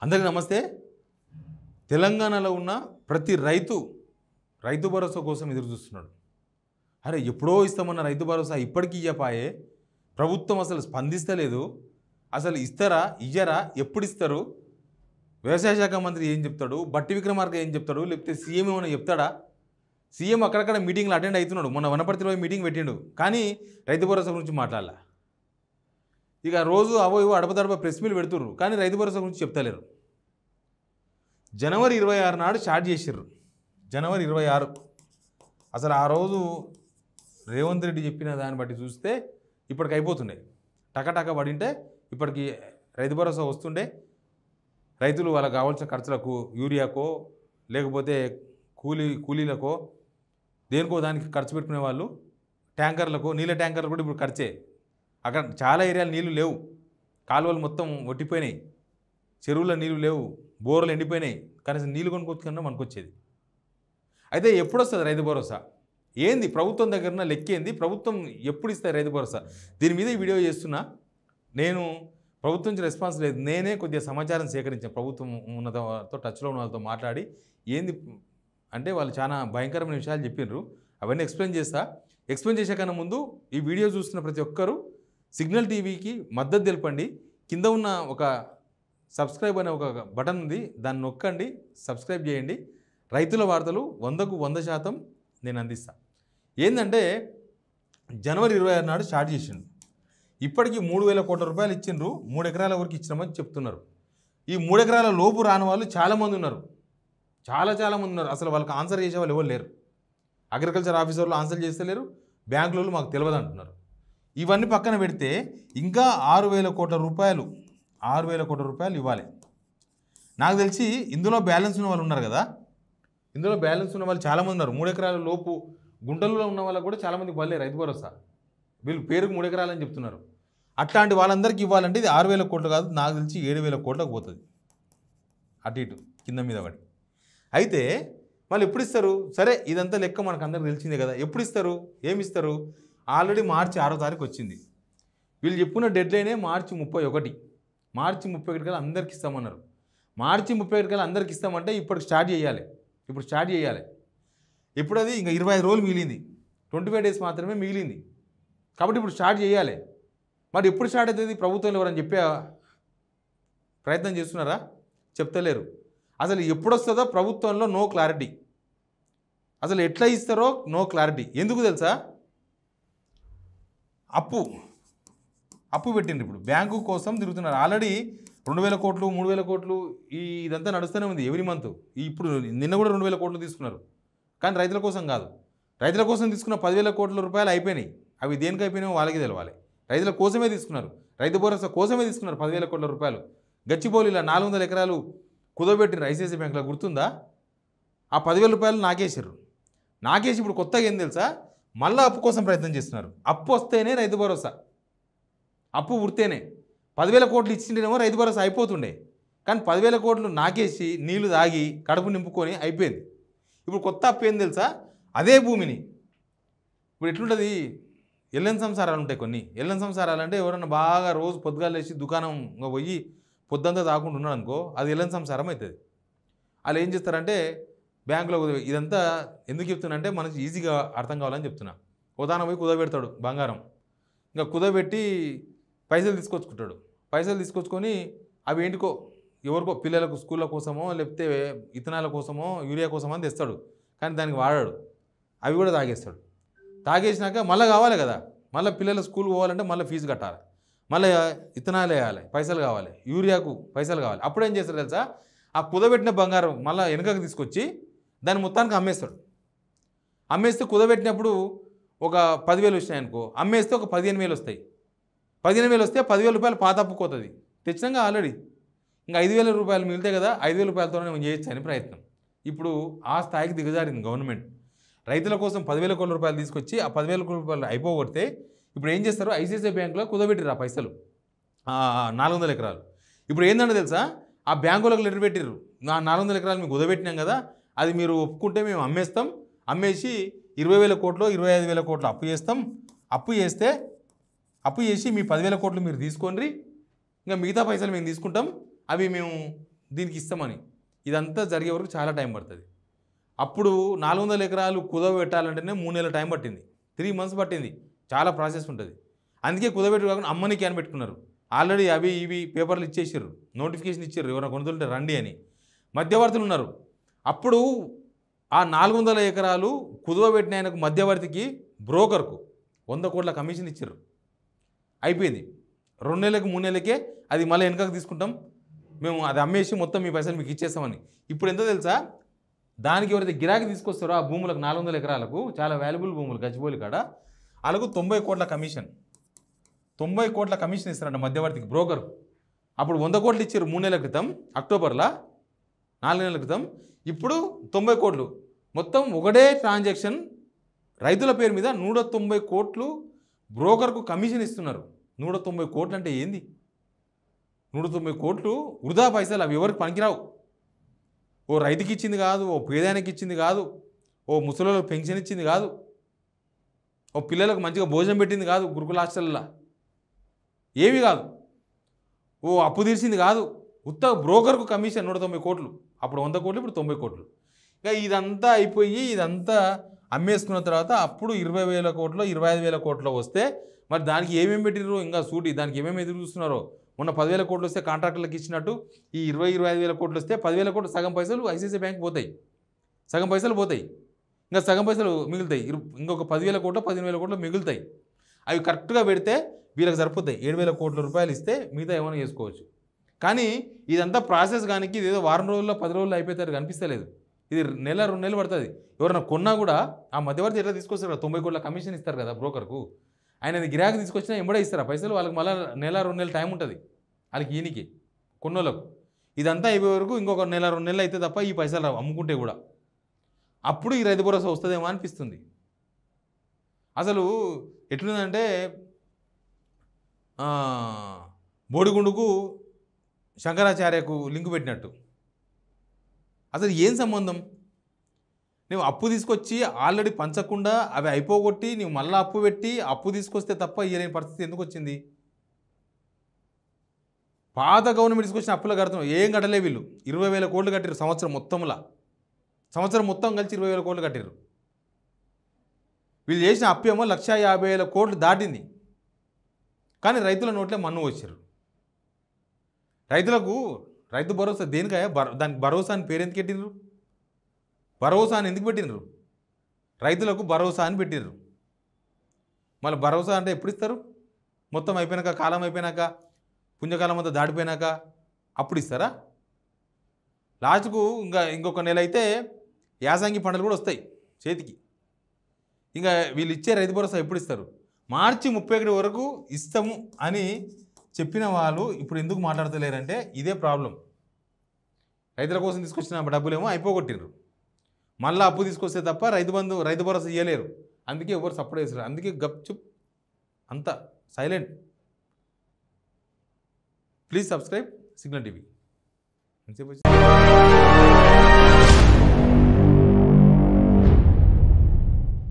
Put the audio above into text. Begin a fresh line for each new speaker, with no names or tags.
అందరికీ నమస్తే. తెలంగాణలో ఉన్న ప్రతి రైతు భరోసా కోసం ఎదురు చూస్తున్నాడు. అరే ఎప్పుడో ఇస్తామన్న రైతు భరోసా ఇప్పటికీ ఇయ్యపాయే, ప్రభుత్వం అసలు స్పందిస్తలేదు. అసలు ఇస్తారా ఇయ్యరా, ఎప్పుడు ఇస్తారు? వ్యవసాయ శాఖ మంత్రి ఏం చెప్తాడు, బట్టి విక్రమార్క ఏం చెప్తాడు, లేకపోతే సీఎం ఏమైనా చెప్తాడా? సీఎం అక్కడక్కడ మీటింగ్లు అటెండ్ అవుతున్నాడు. మొన్న వనపర్తిలో మీటింగ్ పెట్టిండు, కానీ రైతు భరోసా గురించి మాట్లాడాల. ఇక రోజు అవో ఇవో అడపదడప ప్రెస్ మీలు పెడుతుర్రు, కానీ రైతు భరోసా గురించి చెప్తలేరు. జనవరి 26 నాడు స్టార్ట్ చేసిర్రు. జనవరి 26 అసలు ఆ రోజు రేవంత్ రెడ్డి చెప్పిన దాన్ని బట్టి చూస్తే ఇప్పటికి అయిపోతుండే, టకటక పడింటే ఇప్పటికి రైతు భరోసా వస్తుండే. రైతులు వాళ్ళకి కావాల్సిన ఖర్చులకు యూరియాకో లేకపోతే కూలీలకో దేనికో దానికి ఖర్చు పెట్టుకునే వాళ్ళు, ట్యాంకర్లకు నీళ్ళ ట్యాంకర్లు కూడా ఇప్పుడు ఖర్చే. అక్కడ చాలా ఏరియాలు నీళ్లు లేవు, కాలువలు మొత్తం ఒట్టిపోయినాయి, చెరువుల నీళ్లు లేవు, బోర్లు ఎండిపోయినాయి. కనీసం నీళ్ళు కొనుక్కొచ్చుకున్నా మనకు వచ్చేది. అయితే ఎప్పుడు వస్తుంది రైతు భరోసా? ఏంది ప్రభుత్వం దగ్గర లెక్కేంది? ప్రభుత్వం ఎప్పుడు ఇస్తాయి రైతు భరోసా? దీని మీద ఈ వీడియో చేస్తున్నా. నేను ప్రభుత్వం నుంచి రెస్పాన్స్ లేదు, నేనే కొద్దిగా సమాచారం సేకరించాను. ప్రభుత్వం ఉన్నతో టచ్లో ఉన్న వాళ్ళతో మాట్లాడి ఏంది అంటే వాళ్ళు చాలా భయంకరమైన విషయాలు చెప్పినారు. అవన్నీ ఎక్స్ప్లెయిన్ చేస్తా. ఎక్స్ప్లెయిన్ చేసే కన్నా ముందు ఈ వీడియో చూస్తున్న ప్రతి ఒక్కరూ సిగ్నల్ టీవీకి మద్దతు తెలపండి. కింద ఉన్న ఒక సబ్స్క్రైబ్ అనే ఒక బటన్ ఉంది, దాన్ని నొక్కండి, సబ్స్క్రైబ్ చేయండి. రైతుల వార్తలు 100కు 100% నేను అందిస్తాను. ఏంటంటే జనవరి 26 నాడు స్టార్ట్ చేసిండు. ఇప్పటికీ 3,000 కోట్ల రూపాయలు ఇచ్చిండ్రు. 3 ఎకరాల వరకు ఇచ్చినామని చెప్తున్నారు. ఈ 3 ఎకరాల లోపు రాని వాళ్ళు చాలామంది ఉన్నారు, చాలామంది ఉన్నారు. అసలు వాళ్ళకి ఆన్సర్ చేసే వాళ్ళు ఎవరు లేరు. అగ్రికల్చర్ ఆఫీసర్లు ఆన్సర్ చేస్తలేరు, బ్యాంకులలో మాకు తెలియదు అంటున్నారు. ఇవన్నీ పక్కన పెడితే ఇంకా 6,000 కోట్ల రూపాయలు ఇవ్వాలి. నాకు తెలిసి ఇందులో బ్యాలెన్స్ ఉన్న వాళ్ళు ఉన్నారు కదా, ఇందులో బ్యాలెన్స్ ఉన్న వాళ్ళు చాలామంది ఉన్నారు. 3 ఎకరాల లోపు గుంటలలో ఉన్న వాళ్ళకు కూడా చాలామందికి వాళ్ళే రైతు భరోసా. వీళ్ళు పేరుకు 3 ఎకరాలు అని చెప్తున్నారు. అట్లాంటి వాళ్ళందరికీ ఇవ్వాలంటే ఇది 6,000 కోట్లు కాదు, నాకు తెలిసి 7,000 కోట్లకు పోతుంది, అటు ఇటు కింద మీద పడి. అయితే వాళ్ళు ఎప్పుడు ఇస్తారు? సరే ఇదంతా లెక్క మనకు అందరికి తెలిసిందే కదా. ఎప్పుడు ఇస్తారు, ఏమి ఇస్తారు? ఆల్రెడీ మార్చి 6వ తారీఖు వచ్చింది. వీళ్ళు చెప్పుకున్న డెడ్లైనే మార్చి 31. మార్చి 31 కల్లా అందరికి ఇస్తామన్నారు. మార్చి 31 కల్లా అందరికి ఇస్తామంటే ఇప్పుడు స్టార్ట్ చేయాలి. ఇప్పుడు అది ఇంకా 25 రోజులు మిగిలింది, 25 డేస్ మాత్రమే మిగిలింది. కాబట్టి ఇప్పుడు స్టార్ట్ చేయాలి. మరి ఎప్పుడు స్టార్ట్ అవుతుంది? ప్రభుత్వంలో ఎవరని చెప్పే ప్రయత్నం చేస్తున్నారా? చెప్తలేరు. అసలు ఎప్పుడు వస్తుందో ప్రభుత్వంలో నో క్లారిటీ. అసలు ఎట్లా ఇస్తారో నో క్లారిటీ. ఎందుకు తెలుసా? అప్పు పెట్టిండ్రు. ఇప్పుడు బ్యాంకు కోసం తిరుగుతున్నారు. ఆల్రెడీ 2,000 కోట్లు 3,000 కోట్లు ఇదంతా నడుస్తూనే ఉంది ఎవ్రీ మంత్. ఇప్పుడు నిన్న కూడా 2,000 కోట్లు తీసుకున్నారు, కానీ రైతుల కోసం కాదు. రైతుల కోసం తీసుకున్న 10,000 కోట్ల రూపాయలు అయిపోయినాయి. అవి దేనికి అయిపోయినాయో వాళ్ళకి తెలవాలి. రైతుల కోసమే తీసుకున్నారు, రైతు భరోసా కోసమే తీసుకున్నారు 10,000 కోట్ల రూపాయలు. గచ్చిబౌలిలో 400 ఎకరాలు కుదవబెట్టిన ఐసిఐసిఐ బ్యాంకులో గుర్తుందా? ఆ 10,000 రూపాయలు నాకేసి ఇప్పుడు కొత్తగా ఏం తెలుసా? మళ్ళీ అప్పు కోసం ప్రయత్నం చేస్తున్నారు. అప్పు వస్తేనే రైతు భరోసా, అప్పు ఉడితేనే. 10,000 కోట్లు ఇచ్చిండేమో రైతు భరోసా అయిపోతుండే, కానీ 10,000 కోట్లు నాకేసి నీళ్లు తాగి కడుపు నింపుకొని అయిపోయింది. ఇప్పుడు కొత్త అప్పు ఏం తెలుసా? అదే భూమిని ఇప్పుడు ఎట్లుంటుంది? ఎల్ఎన్ సంసారాలు ఉంటాయి కొన్ని. ఎల్ఎన్ సంసారాలు అంటే ఎవరన్నా బాగా రోజు పొద్దుగాలు వేసి దుకాణంగా పోయి పొద్దంతా తాకుండా ఉన్నాడు అనుకో, అది ఎల్ఎన్ సంసారం అవుతుంది. వాళ్ళు ఏం చేస్తారంటే బ్యాంకులో ఇదంతా ఎందుకు చెప్తున్నా అంటే మనకి ఈజీగా అర్థం కావాలని చెప్తున్నా. ఉదాహరణ పోయి కుదబెడతాడు బంగారం, ఇంకా కుదబెట్టి పైసలు తీసుకొచ్చుకుంటాడు. పైసలు తీసుకొచ్చుకొని అవి ఏంటికో ఎవరికో పిల్లలకు స్కూళ్ళ కోసమో లేకపోతే ఇథనాల కోసమో యూరియా కోసమో అని తెస్తాడు, కానీ దానికి వాడాడు. అవి కూడా తాగేస్తాడు. తాగేసినాక మళ్ళీ కావాలి కదా, మళ్ళీ పిల్లలు స్కూల్ పోవాలంటే మళ్ళీ ఫీజు కట్టాలి, మళ్ళీ ఇథనాలు వేయాలి, పైసలు కావాలి, యూరియాకు పైసలు కావాలి. అప్పుడు ఏం చేస్తాడు తెలుసా? ఆ కుదబెట్టిన బంగారం మళ్ళీ వెనకకు తీసుకొచ్చి దాన్ని మొత్తానికి అమ్మేస్తాడు. అమ్మేస్తే కుదబెట్టినప్పుడు ఒక 10,000 వచ్చినాయి అనుకో, అమ్మేస్తే ఒక 15,000 వస్తాయి. 15,000 వస్తే 10,000 రూపాయలు పాత అప్పుకోతుంది. తెచ్చినాక ఆల్రెడీ ఇంకా 5,000 రూపాయలు మిగిలితే కదా, 5,000 రూపాయలతోనే మనం చేయొచ్చు అని ప్రయత్నం. ఇప్పుడు ఆ స్థాయికి దిగజారింది గవర్నమెంట్. రైతుల కోసం 10,000 కోట్ల రూపాయలు తీసుకొచ్చి ఆ 10,000 కోట్ల రూపాయలు అయిపోగొడితే ఇప్పుడు ఏం చేస్తారు? ఐసిఐసిఐ బ్యాంకులో కుదబెట్టిర్రు ఆ పైసలు, 400 ఎకరాలు. ఇప్పుడు ఏంటంటే తెలుసా? ఆ బ్యాంకులకు లెటర్ పెట్టిర్రు, నా 400 ఎకరాలు మీకు కుదబెట్టినాం కదా, అది మీరు ఒప్పుకుంటే మేము అమ్మేస్తాం, అమ్మేసి 20,000 కోట్లు 25,000 కోట్లు అప్పు చేస్తాం. అప్పు చేసి మీ 10,000 కోట్లు మీరు తీసుకోండి, ఇంకా మిగతా పైసలు మేము తీసుకుంటాం, అవి మేము దీనికి ఇస్తామని. ఇదంతా జరిగే వరకు చాలా టైం పడుతుంది. అప్పుడు 400 ఎకరాలు కుదవ పెట్టాలంటేనే 3 నెలల టైం పట్టింది. 3 months పట్టింది. చాలా ప్రాసెస్ ఉంటుంది. అందుకే కుదవబెట్టు కాకుండా అమ్మనికి అని పెట్టుకున్నారు. ఆల్రెడీ అవి ఇవి పేపర్లు ఇచ్చేసారు, నోటిఫికేషన్ ఇచ్చారు, ఎవరైనా కొనుతుంటే రండి అని. మధ్యవర్తులు ఉన్నారు. అప్పుడు ఆ 400 ఎకరాలు కుదవబెట్టిన ఆయనకు మధ్యవర్తికి బ్రోకర్కు 100 కోట్ల కమిషన్ ఇచ్చారు. అయిపోయింది. 2 నెలలకు 3 నెలలకే అది మళ్ళీ వెనకకు తీసుకుంటాం, మేము అది అమ్మేసి మొత్తం మీ పైసలు మీకు ఇచ్చేస్తామని. ఇప్పుడు ఎంత తెలుసా, దానికి ఎవరైతే గిరాకీ తీసుకొస్తారో ఆ భూములకు 400 ఎకరాలకు చాలా వాల్యుబుల్ భూములు గచ్చిబౌలి కాడ వాళ్ళకు 90 కోట్ల కమిషన్, 90 కోట్ల కమిషన్ ఇస్తారంట మధ్యవర్తికి, బ్రోకర్. అప్పుడు 100 కోట్లు ఇచ్చారు 3 నెలల క్రితం, అక్టోబర్లో 4 నెలల క్రితం. ఇప్పుడు 90 కోట్లు మొత్తం ఒకటే ట్రాన్సాక్షన్. రైతుల పేరు మీద 190 కోట్లు బ్రోకర్కు కమిషన్ ఇస్తున్నారు. 190 కోట్లు అంటే ఏంది? 190 కోట్లు వృధా పైసలు, అవి ఎవరికి పనికిరావు. ఓ రైతుకి ఇచ్చింది కాదు, ఓ పేదానికి ఇచ్చింది కాదు, ఓ ముసలిలకు పెన్షన్ ఇచ్చింది కాదు, ఓ పిల్లలకు మంచిగా భోజనం పెట్టింది కాదు, గురుకుల హాస్టల్లో ఏమి కాదు, ఓ అప్పు తీర్చింది కాదు. ఉత్త బ్రోకర్కు కమిషన్ 190 కోట్లు. అప్పుడు 100 కోట్లు, ఇప్పుడు 90 కోట్లు. ఇక ఇదంతా అయిపోయి ఇదంతా అమ్మేసుకున్న తర్వాత అప్పుడు 20,000 కోట్లు 25,000 కోట్లు వస్తే మరి దానికి ఏమేమి పెట్టినారో ఇంకా సూటి, దానికి ఏమేమి ఎదురు చూస్తున్నారో. మొన్న 10,000 కోట్లు వస్తే కాంట్రాక్టర్లకు ఇచ్చినట్టు ఈ 20,000-25,000 కోట్లు వస్తే 10,000 కోట్లు సగం పైసలు ఐసిఐసిఐ బ్యాంక్ పోతాయి, సగం పైసలు పోతాయి, ఇంకా సగం పైసలు మిగులుతాయి. ఇంకొక 10,000 కోట్లు 15,000 కోట్లు మిగులుతాయి. అవి కరెక్ట్గా పెడితే వీళ్ళకి సరిపోతాయి. 7,000 కోట్ల రూపాయలు ఇస్తే మిగతా ఏమైనా చేసుకోవచ్చు. కానీ ఇదంతా ప్రాసెస్ కానీ ఇది ఏదో వారం రోజుల్లో 10 రోజుల్లో అయిపోతారు కనిపిస్తలేదు. ఇది నెల 2 నెలలు పడుతుంది. ఎవరైనా కొన్నా కూడా ఆ మధ్యవర్తి ఎట్లా తీసుకొస్తారు కదా, 90 కోట్ల కమిషన్ ఇస్తారు కదా బ్రోకర్కు, ఆయన గిరాకీ తీసుకొచ్చినా ఎంబడే ఇస్తారా పైసలు, వాళ్ళకి మళ్ళీ నెల 2 నెలలు టైం ఉంటుంది వాళ్ళకి ఈయనకి కొన్నోళ్ళకు. ఇదంతా అయిపోయే వరకు ఇంకొక నెల 2 నెలలు అయితే తప్ప ఈ పైసలు రావు అమ్ముకుంటే కూడా. అప్పుడు ఈ రైతు భరోసా వస్తుందేమో అనిపిస్తుంది. అసలు ఎట్లుందంటే బోడిగుండుకు శంకరాచార్యకు లింకు పెట్టినట్టు. అసలు ఏం సంబంధం? నువ్వు అప్పు తీసుకొచ్చి ఆల్రెడీ పంచకుండా అవి అయిపోగొట్టి నువ్వు మళ్ళీ అప్పు పెట్టి అప్పు తీసుకొస్తే తప్ప ఇయ్యలేని పరిస్థితి ఎందుకు వచ్చింది? పాత గవర్నమెంట్ తీసుకొచ్చిన అప్పులు కడుతున్నావు, ఏం కట్టలే వీళ్ళు. 20,000 కోట్లు కట్టారు సంవత్సరం మొత్తంలో, సంవత్సరం మొత్తం కలిసి 20,000 కోట్లు కట్టారు. వీళ్ళు చేసిన అప్పు ఏమో 1,50,000 కోట్లు దాటింది. కానీ రైతుల నోట్లే మన్ను వచ్చారు. రైతులకు రైతు భరోసా దేనికయ్యా? దానికి భరోసా అని పేరు ఎందుకు పెట్టినరు? భరోసా అని ఎందుకు పెట్టినరు? రైతులకు భరోసా అని పెట్టినరు. మళ్ళీ భరోసా అంటే ఎప్పుడు ఇస్తారు? మొత్తం అయిపోయినాక, కాలం అయిపోయినాక, పుణ్యకాలం అంతా దాటిపోయినాక అప్పుడు ఇస్తారా? లాస్ట్కు ఇంకొక నెల అయితే యాసంగి పంటలు కూడా వస్తాయి చేతికి. ఇంకా వీళ్ళు ఇచ్చే రైతు భరోసా ఎప్పుడు ఇస్తారు? మార్చి 31 వరకు ఇస్తాము అని చెప్పిన వాళ్ళు ఇప్పుడు ఎందుకు మాట్లాడతలేరంటే ఇదే ప్రాబ్లం. రైతుల కోసం తీసుకొచ్చిన డబ్బులేమో అయిపోగొట్టిర్రు, మళ్ళీ అప్పు తీసుకొస్తే తప్ప రైతు భరోసా ఇవ్వలేరు. అందుకే ఎవరు సపోర్ట్ చేస్తారు. అందుకే గప్చుప్ అంతా silent. Please subscribe signal TV. ఎంతసేపు